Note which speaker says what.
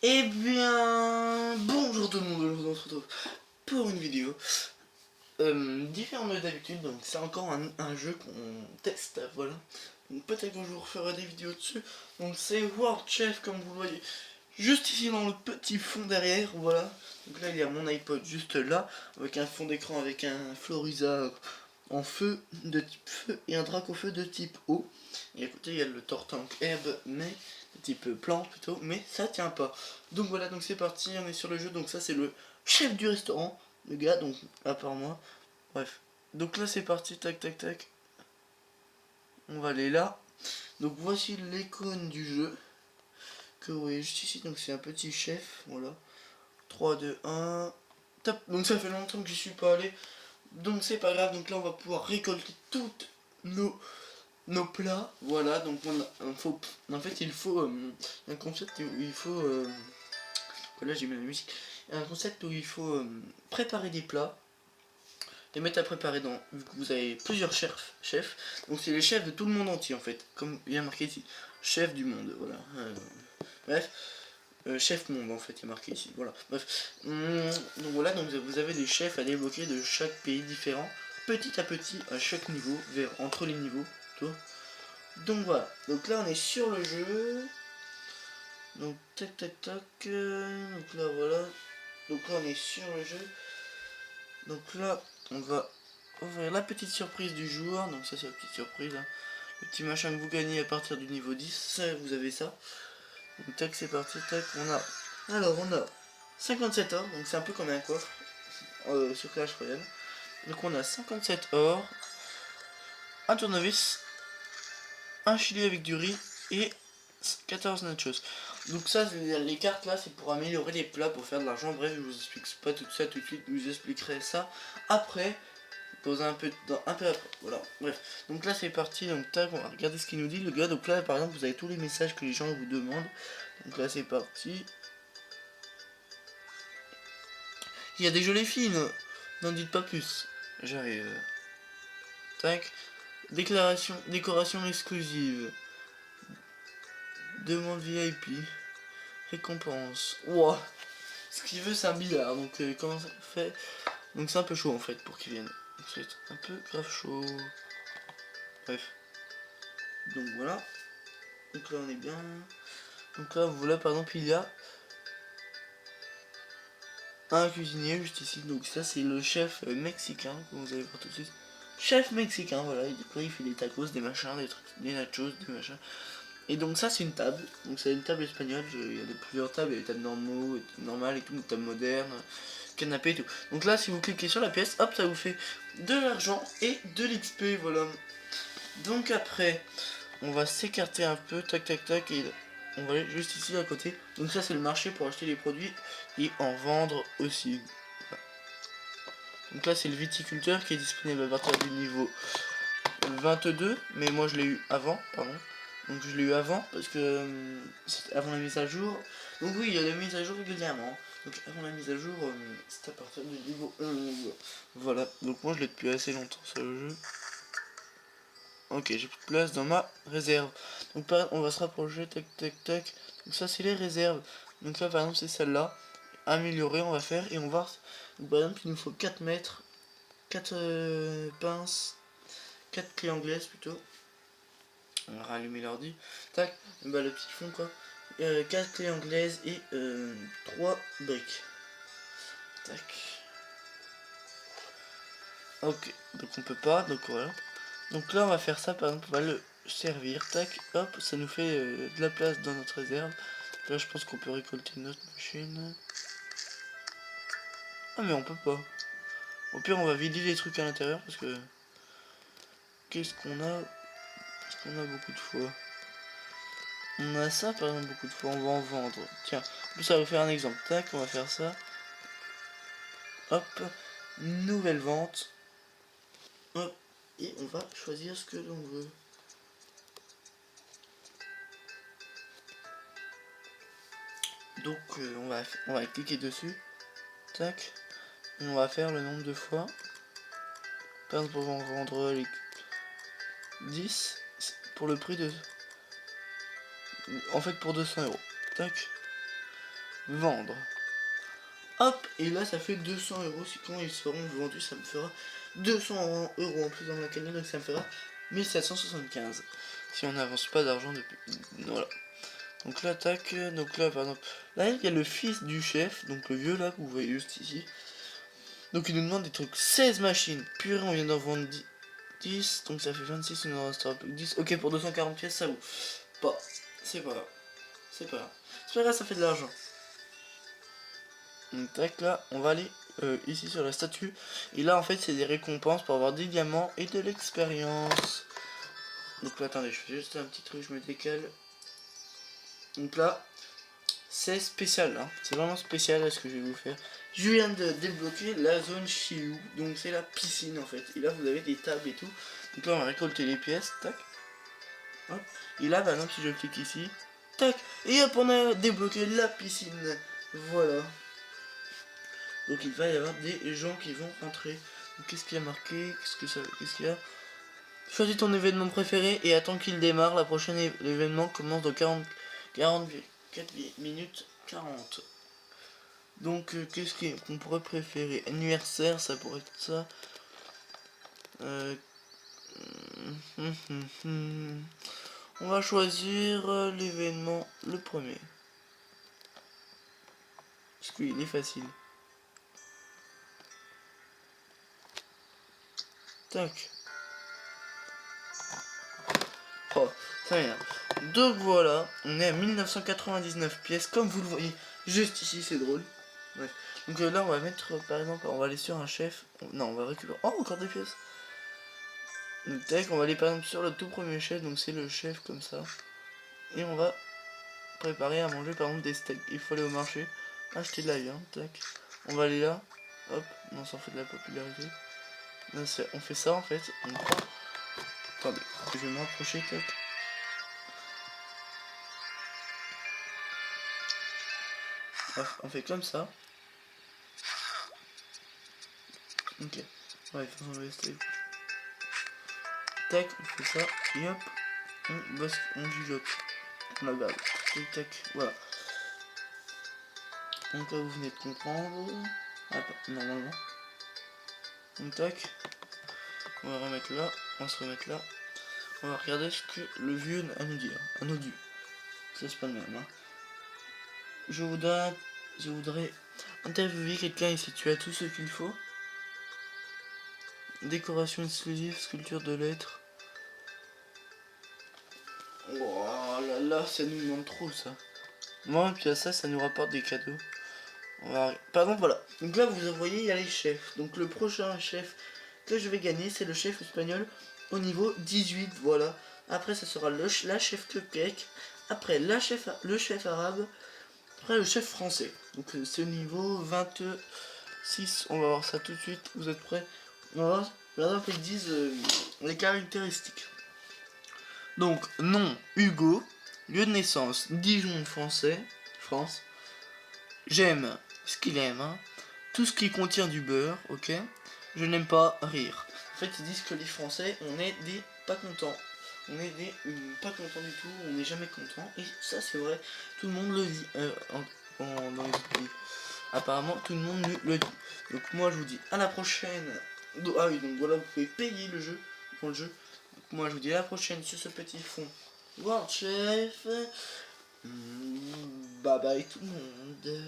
Speaker 1: Eh bien, bonjour tout le monde, on se retrouve pour une vidéo différente de d'habitude, donc c'est encore un jeu qu'on teste, voilà. Donc peut-être qu'un jour je ferai des vidéos dessus, donc c'est World Chef comme vous le voyez, juste ici dans le petit fond derrière, voilà. Donc là il y a mon iPod juste là, avec un fond d'écran avec un Floriza en feu de type feu et un drac au feu de type eau. Et à côté il y a le Tortank herbe mais de type plan plutôt, mais ça tient pas. Donc voilà, donc c'est parti, on est sur le jeu. Donc ça c'est le chef du restaurant, le gars, donc à part moi. Bref, donc là c'est parti, tac tac tac. On va aller là. Donc voici l'icône du jeu que vous voyez juste ici. Donc c'est un petit chef, voilà. 3, 2, 1. Top. Donc ça fait longtemps que j'y suis pas allé. Donc c'est pas grave, donc là on va pouvoir récolter toutes nos plats, voilà. Donc en fait il faut un concept où il faut voilà, j'ai mis la musique, un concept où il faut préparer des plats, les mettre à préparer dans, vu que vous avez plusieurs chefs, donc c'est les chefs de tout le monde entier en fait, comme il y a marqué ici, chef du monde, voilà. Bref, chef monde en fait, il y a marqué ici, voilà. Bref, donc voilà, donc vous avez des chefs à débloquer de chaque pays différent, petit à petit, à chaque niveau, entre les niveaux, tout. Donc voilà, donc là on est sur le jeu. Donc tac tac tac, donc là voilà. Donc là on est sur le jeu. Donc là on va ouvrir la petite surprise du jour. Donc ça c'est la petite surprise, hein. Le petit machin que vous gagnez à partir du niveau 10, ça, vous avez ça. Donc tac, c'est parti, tac, on a 57 or, donc c'est un peu comme un coffre sur Clash Royale. Donc on a 57 or, un tournevis, un chili avec du riz et 14 nachos. Donc ça, les cartes là, c'est pour améliorer les plats, pour faire de l'argent. Bref, je vous explique pas tout ça tout de suite, je vous expliquerai ça après, dans un peu après. Voilà, bref. Donc là c'est parti, donc tac, on va regarder ce qu'il nous dit le gars. Donc là par exemple, vous avez tous les messages que les gens vous demandent. Donc là c'est parti. Il y a des jolies filles, n'en dites pas plus. J'arrive. Tac. Décoration exclusive. Demande VIP. Récompense. Wow. Ce qu'il veut c'est un billard. Donc comment ça fait? Donc c'est un peu chaud en fait pour qu'il vienne. C'est un peu grave chaud. Bref. Donc voilà. Donc là on est bien. Donc là voilà par exemple il y a un cuisinier juste ici. Donc ça c'est le chef mexicain que vous allez voir tout de suite. Chef mexicain, voilà, il fait des tacos, des machins, des trucs, des nachos, des machins. Et donc ça c'est une table, donc c'est une table espagnole, il y a plusieurs tables, il y a des tables normales et tout, des tables modernes, canapé et tout. Donc là si vous cliquez sur la pièce, hop, ça vous fait de l'argent et de l'XP, voilà. Donc après, on va s'écarter un peu, tac tac tac, et on va aller juste ici à côté. Donc ça c'est le marché pour acheter les produits et en vendre aussi. Voilà. Donc là c'est le viticulteur qui est disponible à partir du niveau 22, mais moi je l'ai eu avant, pardon. Donc je l'ai eu avant parce que c'était avant la mise à jour. Donc oui, il y a des mises à jour régulièrement. Donc avant la mise à jour, c'était à partir du niveau 11. Voilà, donc moi je l'ai depuis assez longtemps sur le jeu. Ok, j'ai plus de place dans ma réserve. Donc on va se rapprocher, tac tac tac. Donc ça c'est les réserves. Donc là par exemple c'est celle-là. Améliorer on va faire et on va... Donc par exemple il nous faut 4 mètres, 4 pinces, 4 clés anglaises plutôt. On va rallumer l'ordi. Tac, bah le petit fond quoi. 4 clés anglaises et 3 briques. Tac. Ok, donc on peut pas, donc voilà. Donc là on va faire ça, par exemple, on va le servir. Tac, hop, ça nous fait de la place dans notre réserve. Là je pense qu'on peut récolter notre machine. Ah mais on peut pas. Au pire on va vider les trucs à l'intérieur parce que... Qu'est-ce qu'on a? Qu'est-ce qu'on a beaucoup de fois? On a ça par exemple beaucoup de fois, on va en vendre. Tiens, en plus ça va faire un exemple. Tac, on va faire ça. Hop, nouvelle vente. Hop, et on va choisir ce que l'on veut. Donc on va cliquer dessus. Tac. On va faire le nombre de fois. Par exemple, on va vendre les 10 pour le prix de... En fait pour 200 euros. Tac. vendre. Hop, et là ça fait 200 euros. Si quand ils seront vendus, ça me fera 200 euros en plus dans ma cagnotte, donc ça me fera 1775. Si on n'avance pas d'argent depuis. Voilà. Donc là, tac. Donc là, par exemple, là il y a le fils du chef, donc le vieux là que vous voyez juste ici. Donc il nous demande des trucs. 16 machines. Purée, on vient d'en vendre 10. Donc ça fait 26, il nous en restera plus que 10. Ok, pour 240 pièces, ça vaut pas. C'est pas grave. C'est pas grave. C'est pas grave, ça fait de l'argent. Donc tac, là, on va aller ici sur la statue. Et là, en fait, c'est des récompenses pour avoir des diamants et de l'expérience. Donc là, attendez, je fais juste un petit truc, je me décale. Donc là, c'est spécial, hein. C'est vraiment spécial là, ce que je vais vous faire. Je viens de débloquer la zone Chiou, donc c'est la piscine en fait. Et là, vous avez des tables et tout. Donc là, on va récolter les pièces, tac. Hop. Et là, par exemple, si je clique ici, tac. Et hop, on a débloqué la piscine. Voilà. Donc il va y avoir des gens qui vont rentrer. Qu'est-ce qu'il y a marqué? Qu'est-ce qu'il y a? Choisis ton événement préféré et attends qu'il démarre. La prochaine événement commence dans 44 minutes 40. Donc qu'est-ce qu'on pourrait préférer? Anniversaire, ça pourrait être ça. On va choisir l'événement le premier. Parce qu'il est facile. Tac. Oh, ça m'énerve. Donc voilà, on est à 1999 pièces, comme vous le voyez juste ici, c'est drôle. Bref. Donc là, on va mettre, par exemple, on va aller sur un chef. Non, on va récupérer. Oh, encore des pièces. Donc tac, on va aller par exemple sur le tout premier chef, donc c'est le chef comme ça. Et on va préparer à manger par exemple des steaks. Il faut aller au marché, acheter de la viande, tac. On va aller là, hop, on s'en fait de la popularité. Là, on fait ça en fait, on prend. Attendez, je vais me rapprocher, tac. On fait comme ça. Ok. Bref, on va rester. Tac, on fait ça. Et hop, on gigote. On la garde. Tac, tac, voilà. Donc là, vous venez de comprendre. Ah, normalement. Donc tac. On va remettre là. On va se remettre là. On va regarder ce que le vieux a à nous dire. À nous dire. Ça c'est pas le même. Hein. Je voudrais interviewer quelqu'un ici. Tu as tout ce qu'il faut. Décoration exclusive, sculpture de lettres. Oh là là, ça nous demande trop ça. Moi, puis à ça, ça nous rapporte des cadeaux. Par exemple, voilà. Donc là, vous voyez, il y a les chefs. Donc le prochain chef que je vais gagner, c'est le chef espagnol au niveau 18. Voilà. Après, ça sera la chef cupcake. Après, le chef arabe. Après, le chef français. Donc c'est au niveau 26. On va voir ça tout de suite. Vous êtes prêts? On va voir. Par exemple, ils disent les caractéristiques. Donc, nom, Hugo. Lieu de naissance, Dijon, français. France. J'aime ce qu'il aime, hein. Tout ce qui contient du beurre, ok. Je n'aime pas rire. En fait, ils disent que les Français, on est des pas contents. On est des pas contents du tout, on n'est jamais content. Et ça, c'est vrai, tout le monde le dit dans les autres pays. Apparemment, tout le monde le dit. Donc, moi, je vous dis à la prochaine. Ah oui, donc voilà, vous pouvez payer le jeu pour le jeu. Donc, moi, je vous dis à la prochaine sur ce petit fond. World Chef. Bye bye tout le monde.